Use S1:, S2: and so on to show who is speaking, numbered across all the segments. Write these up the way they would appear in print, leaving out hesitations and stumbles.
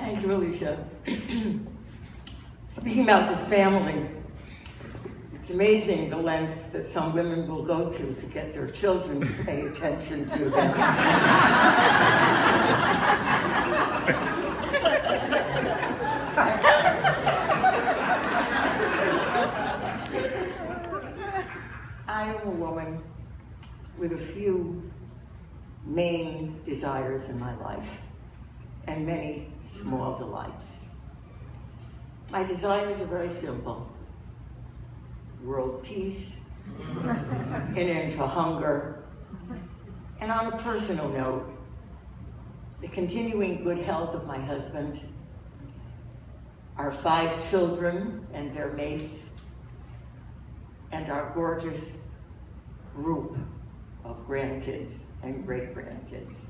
S1: Thank you, Alicia. Speaking about this family, it's amazing the lengths that some women will go to get their children to pay attention to them. I am a woman with a few main desires in my life and many small delights. My desires are very simple. World peace, an end to hunger, and on a personal note, the continuing good health of my husband, our 5 children and their mates, and our gorgeous group of grandkids and great-grandkids.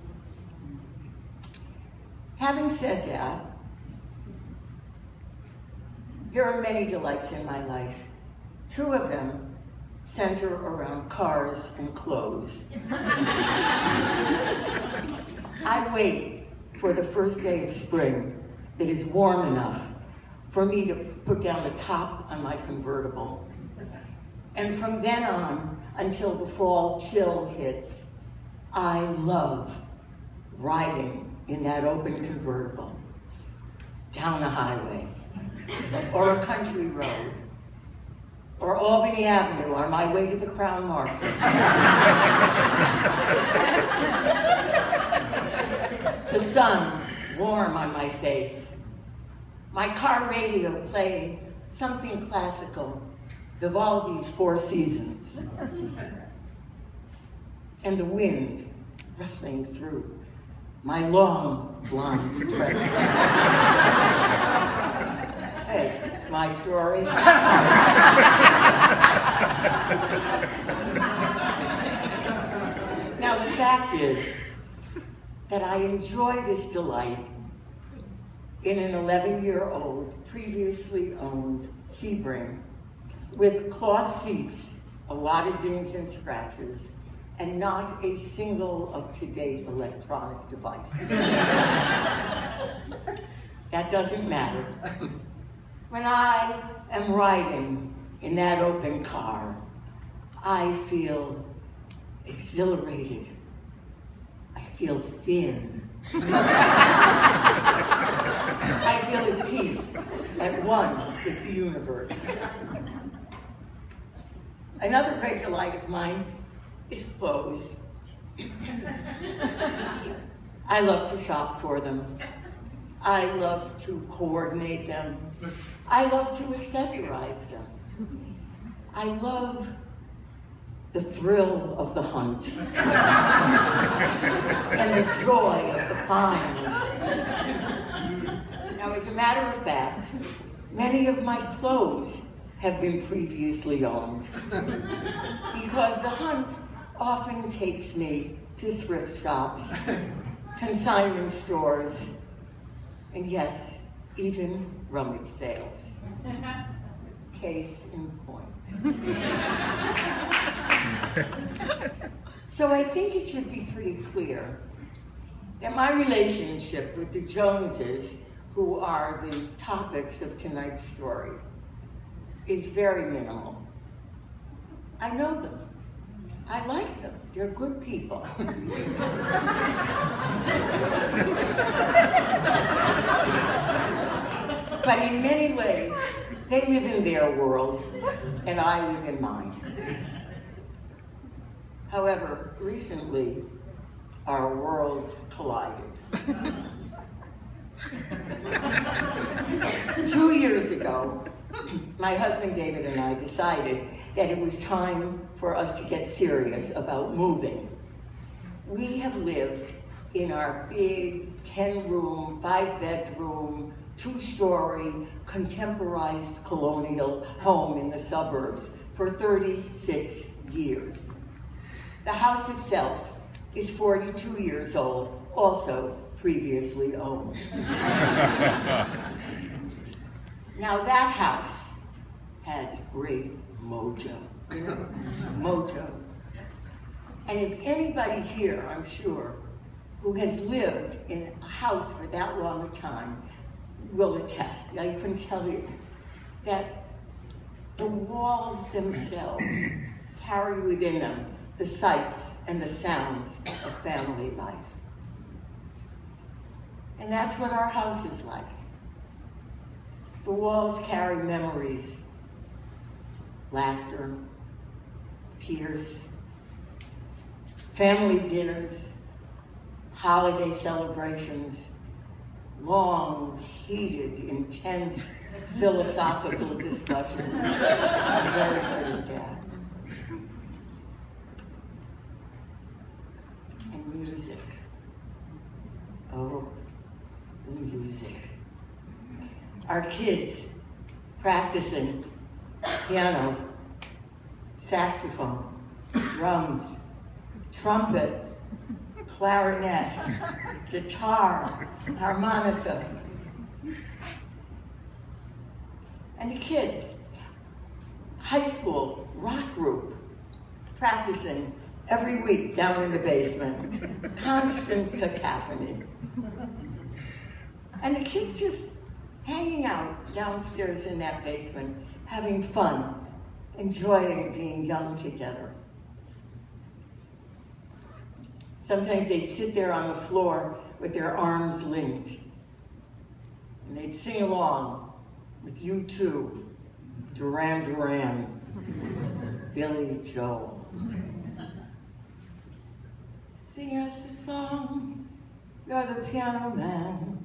S1: Having said that, there are many delights in my life. 2 of them center around cars and clothes. I wait for the first day of spring that is warm enough for me to put down the top on my convertible. And from then on, until the fall chill hits, I love riding in that open convertible down a highway, or a country road, or Albany Avenue on my way to the Crown Market. The sun warm on my face, my car radio playing something classical, Vivaldi's 4 Seasons, and the wind ruffling through my long blonde tresses. Hey, it's my story. Now the fact is that I enjoy this delight in an 11-year-old previously owned Sebring with cloth seats, a lot of dings and scratches, and not a single up-to-date electronic device. That doesn't matter. When I am riding in that open car, I feel exhilarated. I feel thin. I feel at peace, at one with the universe. Another great delight of mine is clothes. I love to shop for them. I love to coordinate them. I love to accessorize them. I love the thrill of the hunt and the joy of the find. Now, as a matter of fact, many of my clothes have been previously owned because the hunt often takes me to thrift shops, consignment stores, and yes, even rummage sales. Case in point. So I think it should be pretty clear that my relationship with the Joneses, who are the topics of tonight's story, is very minimal. I know them. I like them. They're good people. But in many ways, they live in their world, and I live in mine. However, recently, our worlds collided. 2 years ago, my husband David and I decided that it was time for us to get serious about moving. We have lived in our big 10-room, 5-bedroom, 2-story, contemporized colonial home in the suburbs for 36 years. The house itself is 42 years old, also previously owned. Now that house has great mojo, mojo. And is anybody here, I'm sure, who has lived in a house for that long a time, will attest. I can tell you that the walls themselves carry within them the sights and the sounds of family life. And that's what our house is like. The walls carry memories, laughter, tears, family dinners, holiday celebrations, long, heated, intense philosophical discussions. Very good at that. And music. Oh, the music. Our kids practicing piano, saxophone, drums, trumpet, clarinet, guitar, harmonica. And the kids, high school rock group, practicing every week down in the basement, constant cacophony. And the kids just hanging out downstairs in that basement, having fun, enjoying being young together. Sometimes they'd sit there on the floor with their arms linked, and they'd sing along with U2, Duran Duran, Billy Joel. Sing us a song, you're the piano man.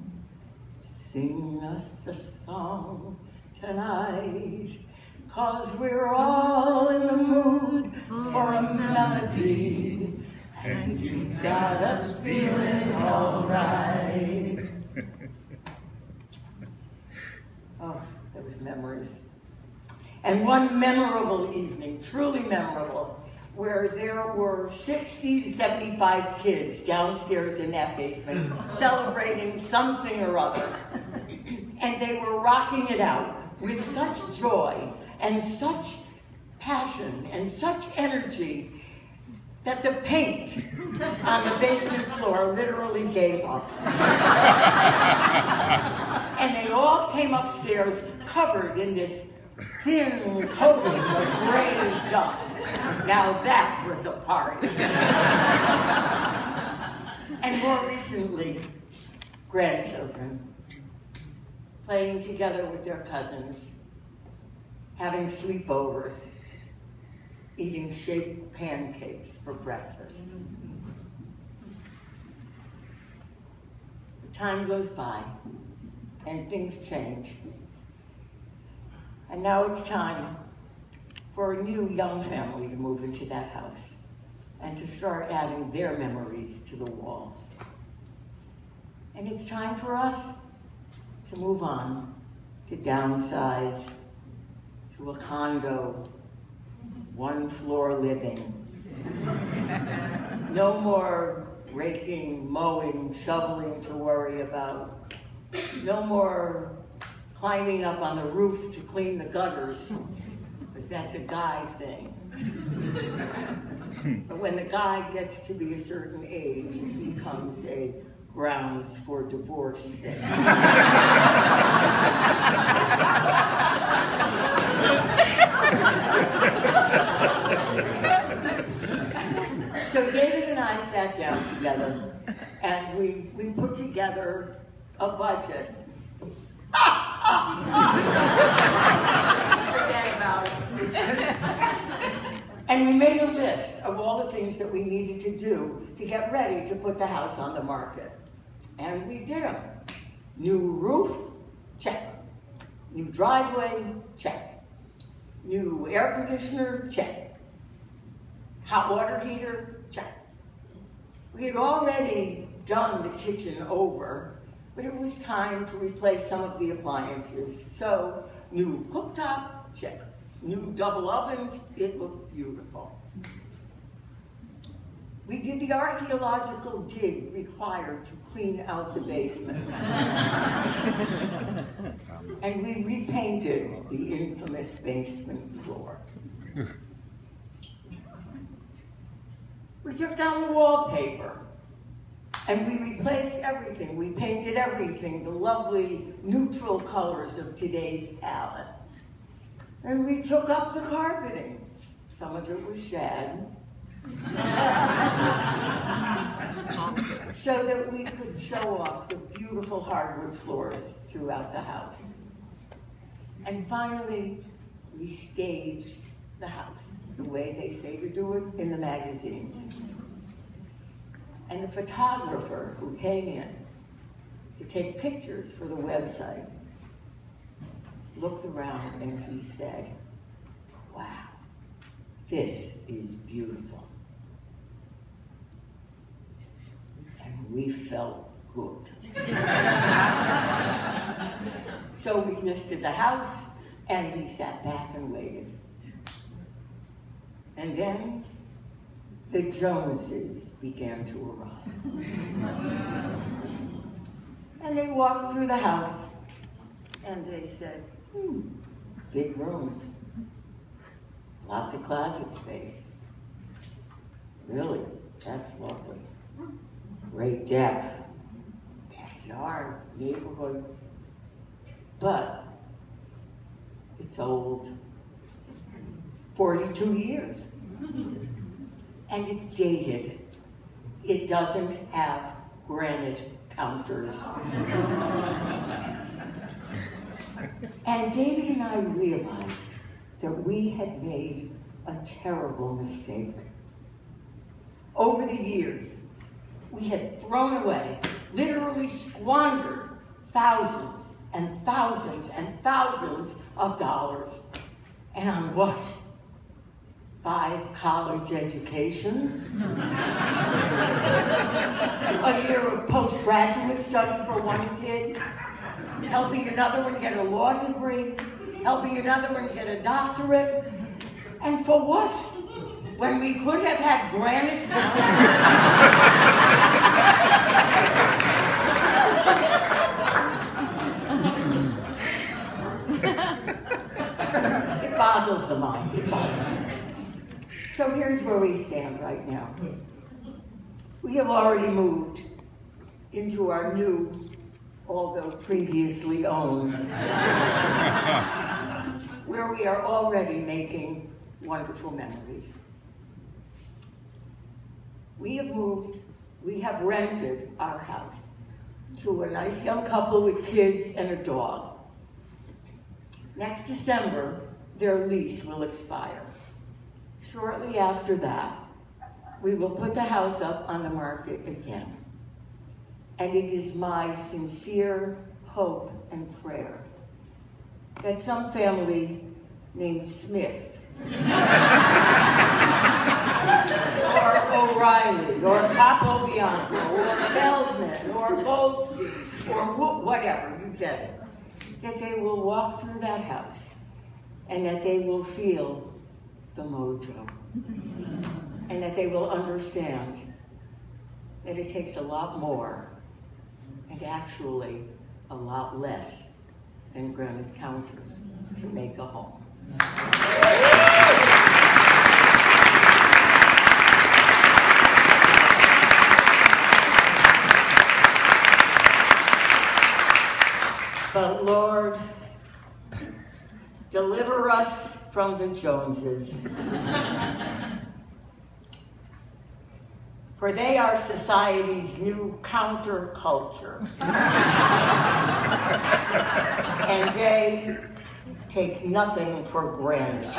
S1: Sing us a song tonight, 'cause we're all in the mood for a melody. And you got us feeling all right. Oh, those memories. And one memorable evening, truly memorable, where there were 60 to 75 kids downstairs in that basement celebrating something or other. And they were rocking it out with such joy and such passion and such energy that the paint on the basement floor literally gave up. And they all came upstairs covered in this thin coating of gray dust. Now that was a party. And more recently, grandchildren playing together with their cousins, having sleepovers, eating shaped pancakes for breakfast. The time goes by and things change. And now it's time for a new young family to move into that house and to start adding their memories to the walls. And it's time for us to move on, to downsize, to a condo, one floor living. No more raking, mowing, shoveling to worry about. No more climbing up on the roof to clean the gutters, because that's a guy thing. But when the guy gets to be a certain age, it becomes a grounds for divorce thing. So David and I sat down together and we put together a budget. Forget about it. And we made a list of all the things that we needed to do to get ready to put the house on the market. And we did them. New roof, check. New driveway, check. New air conditioner, check. Hot water heater, check. We had already done the kitchen over, but it was time to replace some of the appliances. So, new cooktop, check. New double ovens, it looked beautiful. We did the archaeological dig required to clean out the basement. And we repainted the infamous basement floor. We took down the wallpaper. And we replaced everything. We painted everything, the lovely neutral colors of today's palette. And we took up the carpeting. Some of it was shag. So that we could show off the beautiful hardwood floors throughout the house. And finally, we staged the house the way they say to do it in the magazines. And the photographer who came in to take pictures for the website looked around and he said, "Wow, this is beautiful." And we felt good. So we listed the house and we sat back and waited. And then the Joneses began to arrive. And they walked through the house and they said, big rooms, lots of closet space. Really, that's lovely. Great depth, backyard, neighborhood. But it's old, 42 years. And it's dated. It doesn't have granite counters. And David and I realized that we had made a terrible mistake. Over the years, we had thrown away, literally squandered, thousands and thousands and thousands of dollars. And on what? 5 college educations, a year of postgraduate study for one kid, helping another one get a law degree, helping another one get a doctorate, and for what? When we could have had granite It boggles the mind. It boggles the mind. So here's where we stand right now. We have already moved into our new, although previously owned, where we are already making wonderful memories. We have rented our house to a nice young couple with kids and a dog. Next December, their lease will expire. Shortly after that, we will put the house up on the market again. And it is my sincere hope and prayer that some family named Smith, or O'Reilly, or Capobianco, or Feldman, or Goldstein, or whatever, you get it, that they will walk through that house and that they will feel the mojo, and that they will understand that it takes a lot more and actually a lot less than granite counters to make a home. But Lord, deliver us from the Joneses. For they are society's new counterculture. And they take nothing for granted.